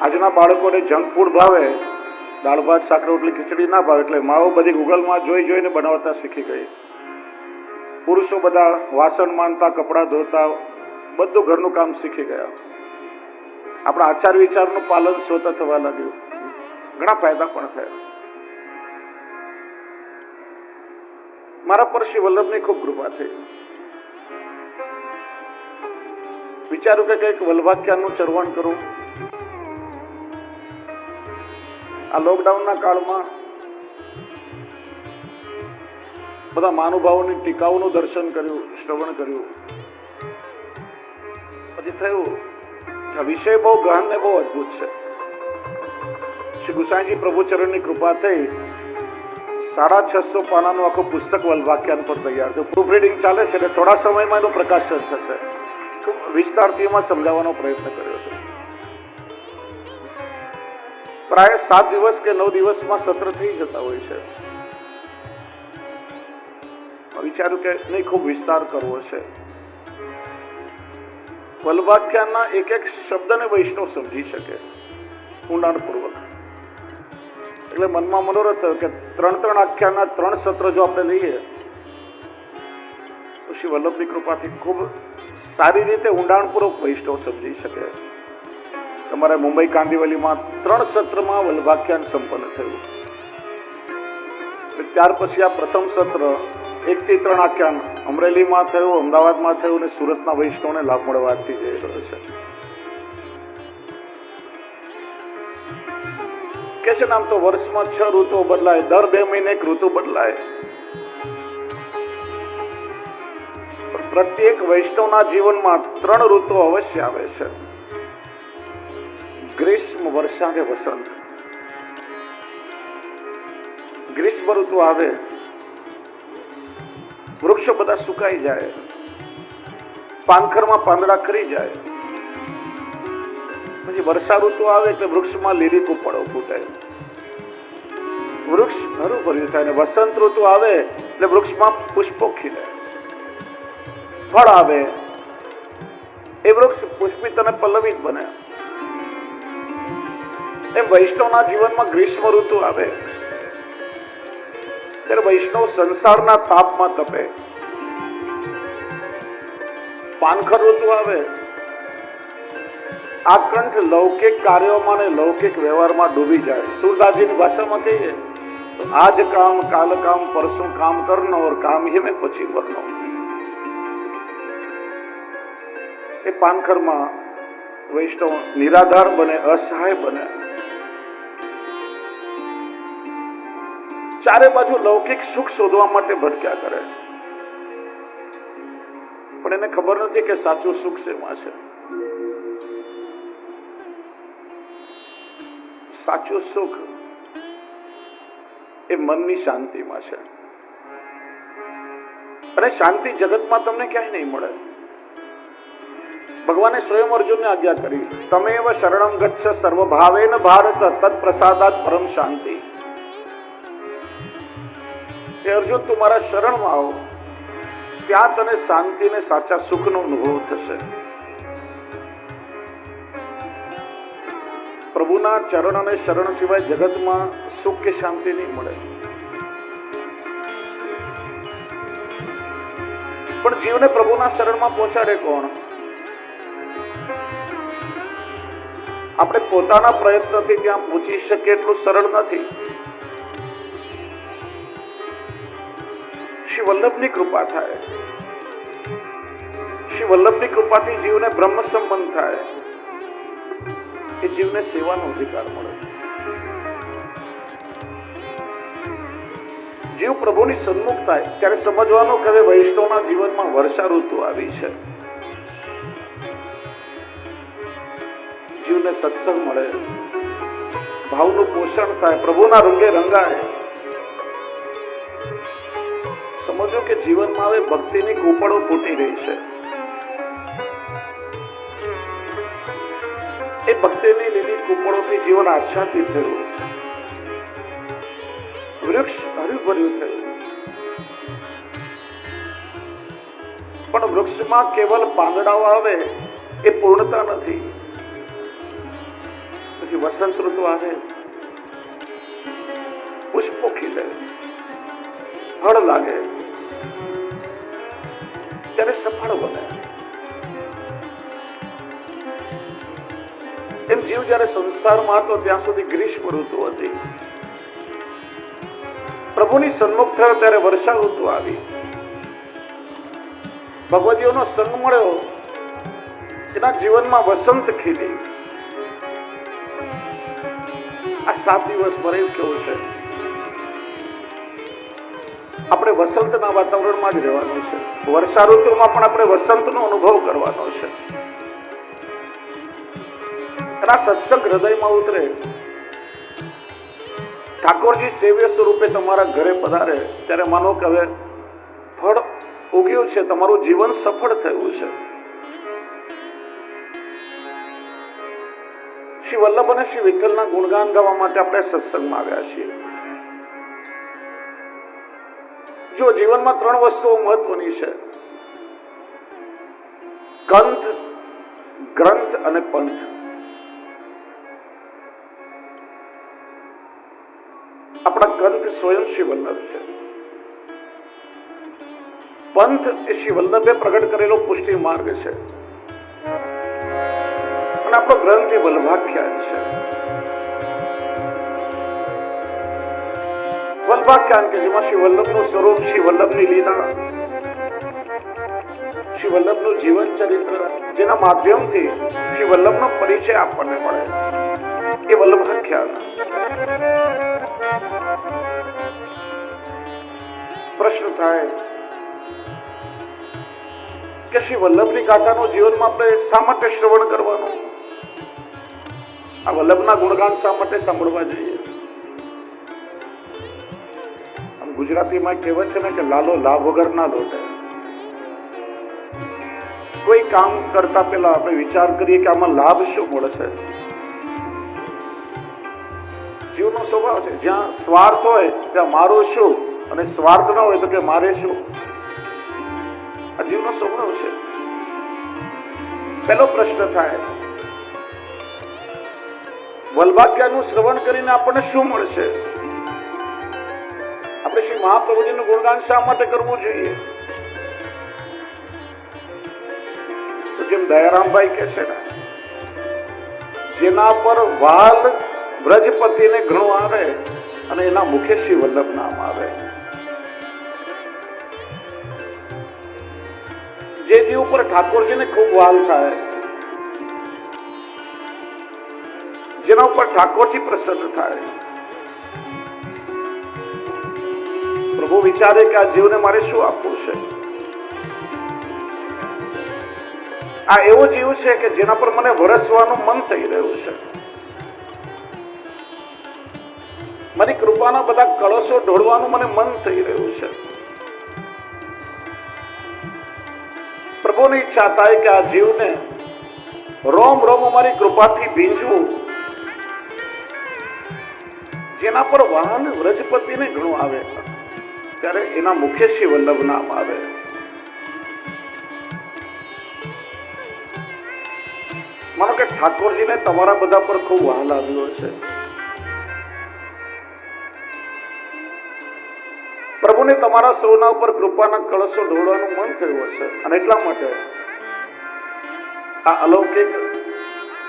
આજના બાળકોને junk food ભાવે, દાળ ભાત શાક રોટલી ખીચડી ના ભાવે, એટલે માઓ બધી ગૂગલમાં જોઈ જોઈને બનાવતા શીખી ગઈ. પુરુષો બધા વાસણ માંજતા, કપડાં ધોતા, બધું ઘરનું કામ શીખી ગયા. આપણા આચાર વિચારનું પાલન સ્વતઃ થવા લાગ્યું. ઘણા ફાયદા પણ થયા. મારા પર શ્રી વલ્લભની ખૂબ કૃપા થઈ. વિચાર્યું કે કંઈક વલ્લભાખ્યાનનું ચરવણ કરું. આ લોકડાઉનના કાળમાં બધા મહાનુભાવોની ટીકાઓનું દર્શન કર્યું, શ્રવણ કર્યું. પછી થયું આ વિષય બહુ ગહન ને બહુ અદભુત છે. શ્રી ગુસાઈજી પ્રભુચરણની કૃપા થઈ 650 પાનાનું આખું પુસ્તક વલ્લભાખ્યાન પર તૈયાર છે. પ્રૂફ રીડિંગ ચાલે છે એટલે થોડા સમયમાં એનું પ્રકાશન થશે. ખૂબ વિસ્તારથી એમાં સમજાવવાનો પ્રયત્ન કર્યો છે. પ્રાય 7 દિવસ કે 9 દિવસમાં સત્ર થઈ જતા હોય છે. વિચાર્યું કે નહીં, ખૂબ વિસ્તાર કરવો છે. વલ્લભાખ્યાનના એક એક શબ્દને વૈષ્ણવ સમજી શકે ઊંડાણપૂર્વક. એટલે મનમાં મનોરથ થયો કે 3 આખ્યાનના 3 સત્ર જો આપણે લઈએ તો શ્રી વલ્લભની કૃપાથી ખૂબ સારી રીતે ઊંડાણપૂર્વક વૈષ્ણવ સમજી શકે. તમારે મુંબઈ કાંદિવલીમાં 3 સત્રમાં વલ્લભાખ્યાન સંપન્ન થયું. ત્યાર પછી આ પ્રથમ સત્ર 1 થી 3 આખ્યાન અમરેલીમાં થયું, અમદાવાદમાં થયું અને સુરતના વૈષ્ણવને લાભ મળવાથી જઈ રહ્યો છે. કે છે નામ તો વર્ષમાં 6 ઋતુઓ બદલાય, દર 2 મહિને એક ઋતુ બદલાય. પ્રત્યેક વૈષ્ણવના જીવનમાં 3 ઋતુઓ અવશ્ય આવે છે: ગ્રીષ્મ, વર્ષા અને વસંત. ગ્રીષ્મ ઋતુ આવે, વૃક્ષો બધા સુકાઈ જાય, પાનખરમાં પાંદડા ખરી જાય. પછી વર્ષા ઋતુ આવે એટલે વૃક્ષમાં લીલી કુપળો ફૂટે, વૃક્ષ હરુભર્યું થાય. અને વસંત ઋતુ આવે એટલે વૃક્ષમાં પુષ્પો ખીલે, ફળ આવે, એ વૃક્ષ પુષ્પિત અને પલ્લવિત બને. એમ વૈષ્ણવના જીવનમાં ગ્રીષ્મ ઋતુ આવે ત્યારે વૈષ્ણવ સંસારના તાપમાં તપે. પાનખર ઋતુ આવે, આકંઠ લૌકિક કાર્યોમાં ને લૌકિક વ્યવહારમાં ડૂબી જાય. સુરદાસજીની ભાષામાં કહીએ તો આજ કામ કાલ કામ પરસોं કામ કરનો और काम ही में પછી મરનો. એ પાનખરમાં વૈષ્ણવ નિરાધાર બને, અસહાય બને. ચારે બાજુ લૌકિક સુખ શોધવા માટે ભટક્યા કરે, પણ એને ખબર નથી કે સાચું સુખ શેમાં છે. સાચું સુખ એ મનની શાંતિમાં છે. અને શાંતિ જગતમાં તમને ક્યાંય નહીં મળે. ભગવાને સ્વયં અર્જુનને આજ્ઞા કરી, તમેવ શરણમ ગચ્છ સર્વભાવેન ભારત તત્પ્રસાદાત પરમ શાંતિ. એ અર્જુન, તું મારા શરણમાં આવો, ત્યાં તને શાંતિ ને સાચા સુખનો અનુભવ થશે. પ્રભુના ચરણ અને શરણ સિવાય જગતમાં સુખ કે શાંતિ નહીં મળે. પણ જીવને પ્રભુના શરણમાં પહોંચાડે કોણ? આપણે પોતાના પ્રયત્નથી ત્યાં પહોંચી શકીએ એટલું સરળ નથી. શ્રી વલ્લભની કૃપા થાય. શ્રી વલ્લભની કૃપાથી જીવને બ્રહ્મ સંબંધ થાય, કે જીવને સેવાનો અધિકાર મળે. જીવ પ્રભુની સન્મુખ થાય ત્યારે સમજવાનું કે હવે વૈષ્ણવના જીવનમાં વર્ષા ઋતુ આવી છે. જીવને સત્સંગ મળે, ભાવનું પોષણ થાય, પ્રભુના રંગે રંગાય. સમજો કે જીવનમાં હવે ભક્તિની કુપળો ફૂટી રહી છે. એ ભક્તિની લીલી કુપળોથી જીવન આચ્છાદિત થયું, વૃક્ષ હર્યુભર્યું થયું. પણ વૃક્ષમાં કેવલ પાંદડાઓ આવે એ પૂર્ણતા નથી. પછી વસંત ઋતુ આવે, પુષ્પો ખીલે, ફળ લાગે, ત્યારે સફળ બને. એમ જીવ જયારે સંસારમાં હતો ત્યાં સુધી ગ્રીષ્મ ઋતુ હતી. પ્રભુની સન્મુખ થયો ત્યારે વર્ષા ઋતુ આવી. ભગવદીઓનો સંગ મળ્યો, એના જીવનમાં વસંત ખીલી. આ 7 દિવસ ભરે કેવું છે, આપણે વસંતના વાતાવરણમાં જ રહેવાનું છે. વર્ષા ઋતુમાં પણ આપણે વસંતનો અનુભવ કરવાનો છે. એના સત્સંગ હૃદયમાં ઉતરે. ઠાકોરજી સેવ્ય સ્વરૂપે તમારા ઘરે પધારે ત્યારે માનો કે હવે ફળ ઉગ્યું છે, તમારું જીવન સફળ થયું છે. શ્રી વલ્લભ અને શ્રી વિઠ્ઠલના ગુણગાન ગાવા માટે આપણે સત્સંગમાં આવ્યા છીએ. જો જીવનમાં 3 વસ્તુઓ મહત્વની છે, કંથ, ગ્રંથ અને પંથ. આપણા ગ્રંથ સ્વયં શ્રી વલ્લભ છે. પંથ એ શ્રી વલ્લભે પ્રગટ કરેલો પુષ્ટિ માર્ગ છે. અને આપણો ગ્રંથ એ વલ્ભાખ્યાન છે. વલ્ભાખ્યાન કે જેમાં શ્રી વલ્લભનું સ્વરૂપ, શ્રી વલ્લભની લીલા, શ્રી વલ્લભનું જીવન ચરિત્ર, જેના માધ્યમથી શ્રી વલ્લભનો પરિચય આપણને મળે, એ વલ્ભાખ્યાન. પ્રશ્ન થાય કે શ્રી વલ્લભની ગાથાનું જીવનમાં આપણે શા માટે શ્રવણ કરવાનું? આ વલ્લભના ગુણગાન શા માટે સાંભળવા જોઈએ? ગુજરાતીમાં કહેવત છે ને કે લાલો લાભ વગર ના લોટે. કોઈ કામ કરતા પહેલા આપણે વિચાર કરીએ કે આમાં લાભ શું મળશે. જીવનો સ્વભાવ છે, જ્યાં સ્વાર્થ હોય ત્યાં મારું શું, અને સ્વાર્થ ન હોય તો કે મારે શું. આ જીવનો સ્વભાવ છે. પહેલો પ્રશ્ન થાય, વલ્ભાખ્યાનનું શ્રવણ કરીને આપણને શું મળશે? આપણે શ્રી મહાપ્રભુજીનું ગુણગાન શા માટે કરવું જોઈએ? તો જેમ દયારામભાઈ કહે છે ને, જેના પર વાલ વ્રજપતિને ઘણું આવે અને એના મુખે શ્રી વલ્લભ નામ આવે. જે જીવ ઉપર ઠાકોરજીને ખૂબ વાલ થાય, જેના ઉપર ઠાકોરજી પ્રસન્ન થાય, પ્રભુ વિચારે કે આ જીવને મારે શું આપવું છે. આ એવો જીવ છે કે જેના પર મને વરસવાનું મન થઈ રહ્યું છે. મારી કૃપાના બધા કળશો ઢોળવાનું મને મન થઈ રહ્યું છે. પ્રભુની ઈચ્છા થાય કે આ જીવને રોમ રોમ અમારી કૃપાથી ભીંજવું. જેના પર વાહન વ્રજપતિને ઘણું આવે ત્યારે એના મુખે શ્રી વલ્લભ નામ આવે. માનો કે ઠાકોરજીને તમારા બધા પર ખૂબ વહાલ આવ્યો છે. પ્રભુને તમારા સૌના ઉપર કૃપાના કળશો ઢોળવાનું મન થયું હશે, અને એટલા માટે આ અલૌકિક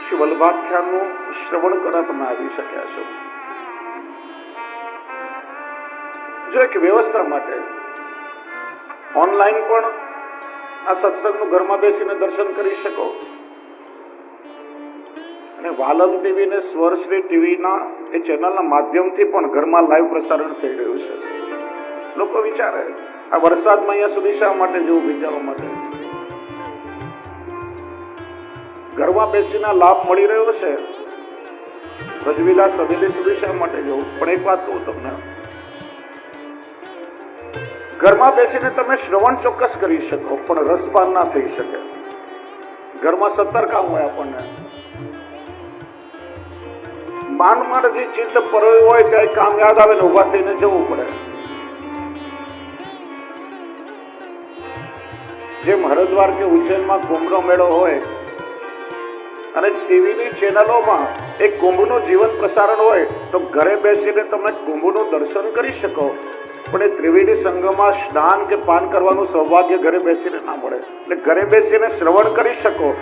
શ્રી વલ્ભાખ્યાનનું શ્રવણ કરવા તમે આવી શક્યા છો. જો એક વ્યવસ્થા માટે ઓનલાઈન પણ આ સત્સંગનું ઘરમાં બેસીને દર્શન કરી શકો, અને વાલમ ટીવી ને સ્વરશ્રી ટીવીના એ ચેનલના માધ્યમથી પણ ઘરમાં લાઈવ પ્રસારણ થઈ રહ્યું છે. લોકો વિચારે આ વરસાદમાં અહીંયા સુધી શા માટે જવું, ભીંજાવા માટે? ઘરમાં બેસીને લાભ મળી રહ્યો છે, વ્રજવિલાસ હવેલી સુધી શા માટે જવું? પણ એક વાત કહું તમને, ઘરમાં બેસીને તમે શ્રવણ ચોક્કસ કરી શકો, પણ રસપાન ના થઈ શકે. ઘરમાં 17 કામ હોય આપણને. માંડ માંડ જે ચિત્ત પરોયું હોય ત્યારે કામ યાદ આવે ને ઉભા થઈને જવું પડે. જેમ હરિદ્વાર કે ઉજ્જૈનમાં કુંભનો મેળો હોય અને ટીવીની ચેનલોમાં એક કુંભનું જીવન પ્રસારણ હોય તો ઘરે બેસીને તમે કુંભનું દર્શન કરી શકો, પણ એ ત્રિવેણી સંગમમાં સ્નાન કે પાન કરવાનું સૌભાગ્ય ઘરે બેસીને ના મળે. એટલે ઘરે બેસીને શ્રવણ કરી શકો,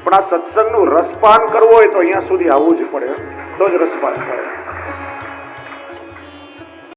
પણ આ સત્સંગનું રસપાન કરવું હોય તો અહીંયા સુધી આવવું જ પડે, તો જ રસપાન થાય.